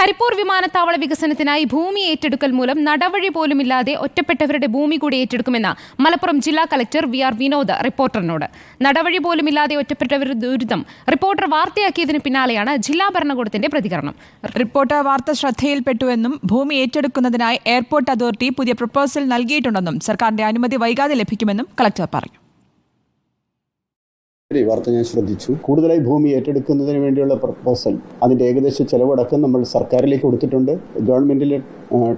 കരിപ്പൂർ വിമാനത്താവള വികസനത്തിനായി ഭൂമി ഏറ്റെടുക്കൽ മൂലം നടവഴി പോലുമില്ലാതെ ഒറ്റപ്പെട്ടവരുടെ ഭൂമി കൂടി ഏറ്റെടുക്കുമെന്ന് മലപ്പുറം ജില്ലാ കളക്ടർ വി.ആർ. വിനോദ് റിപ്പോർട്ടറിനോട്. നടവഴി പോലുമില്ലാതെ ഒറ്റപ്പെട്ടവരുടെ ദുരിതം റിപ്പോർട്ടർ വാർത്തയാക്കിയതിന് പിന്നാലെയാണ് ജില്ലാ ഭരണകൂടത്തിന്റെ പ്രതികരണം. റിപ്പോർട്ടർ വാർത്ത ശ്രദ്ധയിൽപ്പെട്ടുവെന്നും ഭൂമി ഏറ്റെടുക്കുന്നതിനായി എയർപോർട്ട് അതോറിറ്റി പുതിയ പ്രപ്പോസൽ നൽകിയിട്ടുണ്ടെന്നും സർക്കാരിന്റെ അനുമതി വൈകാതെ ലഭിക്കുമെന്നും കളക്ടർ പറഞ്ഞു. വാർത്ത ഞാൻ ശ്രദ്ധിച്ചു. കൂടുതലായി ഭൂമി ഏറ്റെടുക്കുന്നതിന് വേണ്ടിയുള്ള പ്രപ്പോസൽ അതിൻ്റെ ഏകദേശ ചെലവടക്കം നമ്മൾ സർക്കാരിലേക്ക് കൊടുത്തിട്ടുണ്ട്. ഗവൺമെന്റിലെ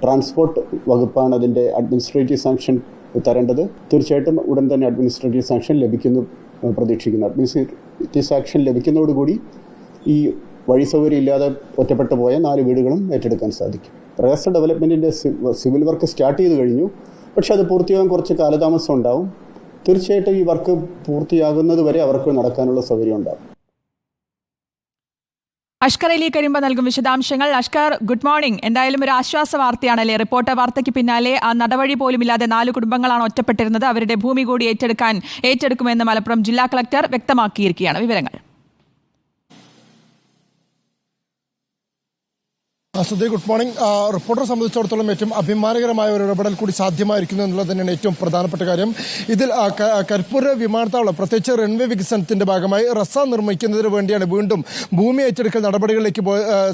ട്രാൻസ്പോർട്ട് വകുപ്പാണ് അതിൻ്റെ അഡ്മിനിസ്ട്രേറ്റീവ് സാങ്ഷൻ തരേണ്ടത്. തീർച്ചയായിട്ടും ഉടൻ തന്നെ അഡ്മിനിസ്ട്രേറ്റീവ് സാങ്ഷൻ ലഭിക്കുന്നു പ്രതീക്ഷിക്കുന്നു. അഡ്മിനിസ്ട്രേറ്റീവ് സാങ്ഷൻ ലഭിക്കുന്നതോടുകൂടി ഈ വഴി സൗകര്യം ഇല്ലാതെ ഒറ്റപ്പെട്ടു പോയ 4 വീടുകളും ഏറ്റെടുക്കാൻ സാധിക്കും. പ്രയാസ ഡെവലപ്മെൻറ്റിൻ്റെ സിവിൽ വർക്ക് സ്റ്റാർട്ട് ചെയ്ത് കഴിഞ്ഞു. പക്ഷെ അത് പൂർത്തിയാകാൻ കുറച്ച് കാലതാമസം ഉണ്ടാവും. തീർച്ചയായിട്ടും ഈ വർക്ക് പൂർത്തിയാകുന്നത് വരെ അവർക്ക് നടക്കാനുള്ള സൗകര്യം ഉണ്ടാകും. അഷ്കർ അലി കരിമ്പ നൽകും വിശദാംശങ്ങൾ. Ashkar, good morning. എന്തായാലും ഒരു ആശ്വാസ വാർത്തയാണല്ലേ റിപ്പോർട്ടർ വാർത്തയ്ക്ക് പിന്നാലെ. ആ നടവഴി പോലുമില്ലാതെ 4 കുടുംബങ്ങളാണ് ഒറ്റപ്പെട്ടിരുന്നത്. അവരുടെ ഭൂമി കൂടി ഏറ്റെടുക്കുമെന്ന് മലപ്പുറം ജില്ലാ കളക്ടർ വ്യക്തമാക്കിയിരിക്കുകയാണ്. വിവരങ്ങൾ. Sudhi, good morning. റിപ്പോർട്ടറെ സംബന്ധിച്ചിടത്തോളം ഏറ്റവും അഭിമാനകരമായ ഒരു ഇടപെടൽ കൂടി സാധ്യമായിരിക്കുന്നു എന്നുള്ളത് തന്നെയാണ് ഏറ്റവും പ്രധാനപ്പെട്ട കാര്യം. ഇതിൽ കരിപ്പൂർ വിമാനത്താവളം പ്രത്യേകിച്ച് റൺവേ വികസനത്തിന്റെ ഭാഗമായി റസ നിർമ്മിക്കുന്നതിന് വേണ്ടിയാണ് വീണ്ടും ഭൂമി ഏറ്റെടുക്കൽ നടപടികളിലേക്ക്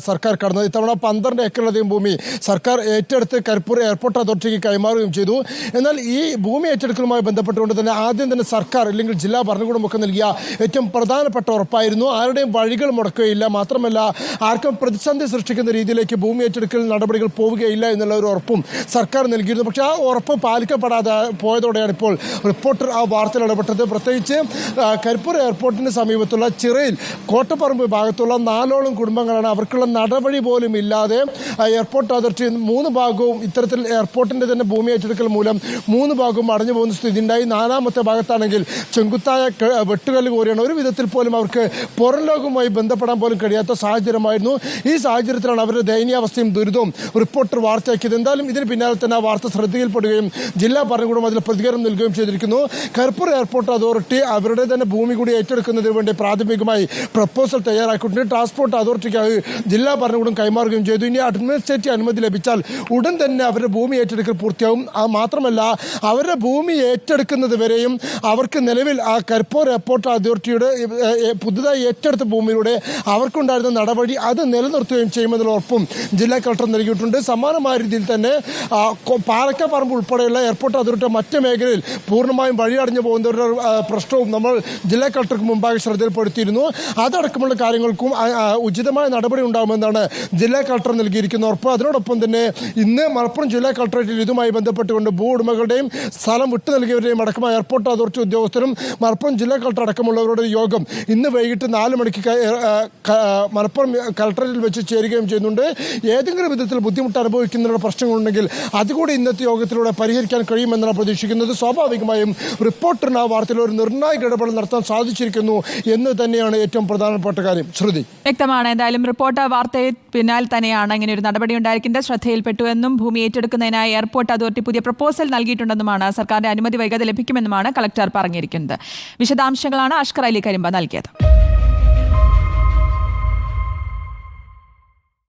സർക്കാർ കടന്നത്. ഇത്തവണ 12 ഏക്കറിലധികം ഭൂമി സർക്കാർ ഏറ്റെടുത്ത് കരിപ്പൂർ എയർപോർട്ട് അതോറിറ്റിക്ക് കൈമാറുകയും ചെയ്തു. എന്നാൽ ഈ ഭൂമി ഏറ്റെടുക്കലുമായി ബന്ധപ്പെട്ടുകൊണ്ട് തന്നെ ആദ്യം തന്നെ സർക്കാർ അല്ലെങ്കിൽ ജില്ലാ ഭരണകൂടമൊക്കെ നൽകിയ ഏറ്റവും പ്രധാനപ്പെട്ട ഉറപ്പായിരുന്നു ആരുടെയും വഴികൾ മുടക്കുകയില്ല, മാത്രമല്ല ആർക്കും പ്രതിസന്ധി സൃഷ്ടിക്കുന്ന രീതിയിലേക്ക് ഭൂമി ഏറ്റെടുക്കൽ നടപടികൾ പോവുകയില്ല എന്നുള്ള ഒരു ഉറപ്പും സർക്കാർ നൽകിയിരുന്നു. പക്ഷേ ആ ഉറപ്പ് പാലിക്കപ്പെടാതെ പോയതോടെയാണ് ഇപ്പോൾ റിപ്പോർട്ടർ ആ വാർത്തയിൽ ഇടപെട്ടത്. പ്രത്യേകിച്ച് കരിപ്പൂർ എയർപോർട്ടിന് സമീപത്തുള്ള ചിറയിൽ കോട്ടപ്പറമ്പ് ഭാഗത്തുള്ള 4ഓളം കുടുംബങ്ങളാണ് അവർക്കുള്ള നടപടി പോലും ഇല്ലാതെ എയർപോർട്ട് അതോറിറ്റി 3 ഭാഗവും ഇത്തരത്തിൽ എയർപോർട്ടിന്റെ തന്നെ ഭൂമി ഏറ്റെടുക്കൽ മൂലം 3 ഭാഗവും അടഞ്ഞു പോകുന്ന സ്ഥിതി ഉണ്ടായി. 4ാമത്തെ ഭാഗത്താണെങ്കിൽ ചെങ്കുത്തായ വെട്ടുകല്ല് കോരിയാണ്. ഒരു വിധത്തിൽ പോലും അവർക്ക് പുറം ലോകവുമായി ബന്ധപ്പെടാൻ പോലും കഴിയാത്ത സാഹചര്യമായിരുന്നു. ഈ സാഹചര്യത്തിലാണ് അവരുടെ ദയനീയാവസ്ഥയും ദുരിതവും റിപ്പോർട്ടർ വാർത്തയാക്കിയത്. എന്തായാലും ഇതിന് പിന്നാലെ തന്നെ ആ വാർത്ത ശ്രദ്ധയിൽപ്പെടുകയും ജില്ലാ ഭരണകൂടം അതിൽ പ്രതികരണം നൽകുകയും ചെയ്തിരിക്കുന്നു. കരിപ്പൂർ എയർപോർട്ട് അതോറിറ്റി അവരുടെ തന്നെ ഭൂമി കൂടി ഏറ്റെടുക്കുന്നതിന് വേണ്ടി പ്രാഥമികമായി പ്രപ്പോസൽ തയ്യാറാക്കിയിട്ടുണ്ട്. ട്രാൻസ്പോർട്ട് അതോറിറ്റിക്കായി ജില്ലാ ഭരണകൂടം കൈമാറുകയും ചെയ്തു. ഇനി അഡ്മിനിസ്ട്രേറ്റീവ് അനുമതി ലഭിച്ചാൽ ഉടൻ തന്നെ അവരുടെ ഭൂമി ഏറ്റെടുക്കൽ പൂർത്തിയാവും. മാത്രമല്ല അവരുടെ ഭൂമി ഏറ്റെടുക്കുന്നത് വരെയും അവർക്ക് നിലവിൽ ആ കരിപ്പൂർ എയർപോർട്ട് അതോറിറ്റിയുടെ പുതുതായി ഏറ്റെടുത്ത ഭൂമിയിലൂടെ അവർക്കുണ്ടായിരുന്ന നടപടി അത് നിലനിർത്തുകയും ചെയ്യുമെന്നുള്ള ഉറപ്പും ജില്ലാ കളക്ടർ നൽകിയിട്ടുണ്ട്. സമാനമായ രീതിയിൽ തന്നെ പാലക്കാപ്പറമ്പ് ഉൾപ്പെടെയുള്ള എയർപോർട്ട് അതോറിറ്റി മറ്റ് മേഖലയിൽ പൂർണ്ണമായും വഴിയടഞ്ഞു പോകുന്ന പ്രശ്നവും നമ്മൾ ജില്ലാ കളക്ടർക്ക് മുമ്പാകെ ശ്രദ്ധയിൽപ്പെടുത്തിയിരുന്നു. അതടക്കമുള്ള കാര്യങ്ങൾക്കും ഉചിതമായ നടപടി ഉണ്ടാകുമെന്നാണ് ജില്ലാ കളക്ടർ നൽകിയിരിക്കുന്ന ഉറപ്പ്. അതിനോടൊപ്പം തന്നെ ഇന്ന് മലപ്പുറം ജില്ലാ കളക്ടറേറ്റിൽ ഇതുമായി ബന്ധപ്പെട്ടുകൊണ്ട് ഭൂ ഉടമകളുടെയും സ്ഥലം വിട്ടു നൽകിയവരുടെയും അടക്കമായ എയർപോർട്ട് അതോറിറ്റി ഉദ്യോഗസ്ഥരും മലപ്പുറം ജില്ലാ കളക്ടർ അടക്കമുള്ളവരുടെ യോഗം ഇന്ന് വൈകിട്ട് 4 മണിക്ക് മലപ്പുറം കളക്ടറേറ്റിൽ വെച്ച് ചേരുകയും ചെയ്യുന്നുണ്ട്. ഏതെങ്കിലും വിധത്തിൽ ബുദ്ധിമുട്ട് അനുഭവിക്കുന്ന പ്രശ്നങ്ങളുണ്ടെങ്കിൽ അതുകൂടി ഇന്നത്തെ യോഗത്തിലൂടെ പരിഹരിക്കാൻ കഴിയുമെന്നാണ് പ്രതീക്ഷിക്കുന്നത്. സ്വാഭാവികമായും റിപ്പോർട്ടറിന് ആ വാർത്തയിൽ ഒരു നിർണായക ഇടപെടൽ നടത്താൻ സാധിച്ചിരിക്കുന്നു എന്ന് തന്നെയാണ് ഏറ്റവും പ്രധാനപ്പെട്ട കാര്യം. ശ്രുതി, വ്യക്തമാണ്. എന്തായാലും റിപ്പോർട്ടർ വാർത്തയിൽ പിന്നാലെ തന്നെയാണ് ഇങ്ങനെ ഒരു നടപടി ഉണ്ടായിരിക്കുന്നത്. ശ്രദ്ധയിൽപ്പെട്ടുവെന്നും ഭൂമി ഏറ്റെടുക്കുന്നതിനായി എയർപോർട്ട് അതോറിറ്റി പുതിയ പ്രപ്പോസൽ നൽകിയിട്ടുണ്ടെന്നുമാണ് സർക്കാരിന്റെ അനുമതി വൈകാതെ ലഭിക്കുമെന്നുമാണ് കളക്ടർ പറഞ്ഞിരിക്കുന്നത്. വിശദാംശങ്ങളാണ് അഷ്കർ അലി കരിമ്പ നൽകിയത്.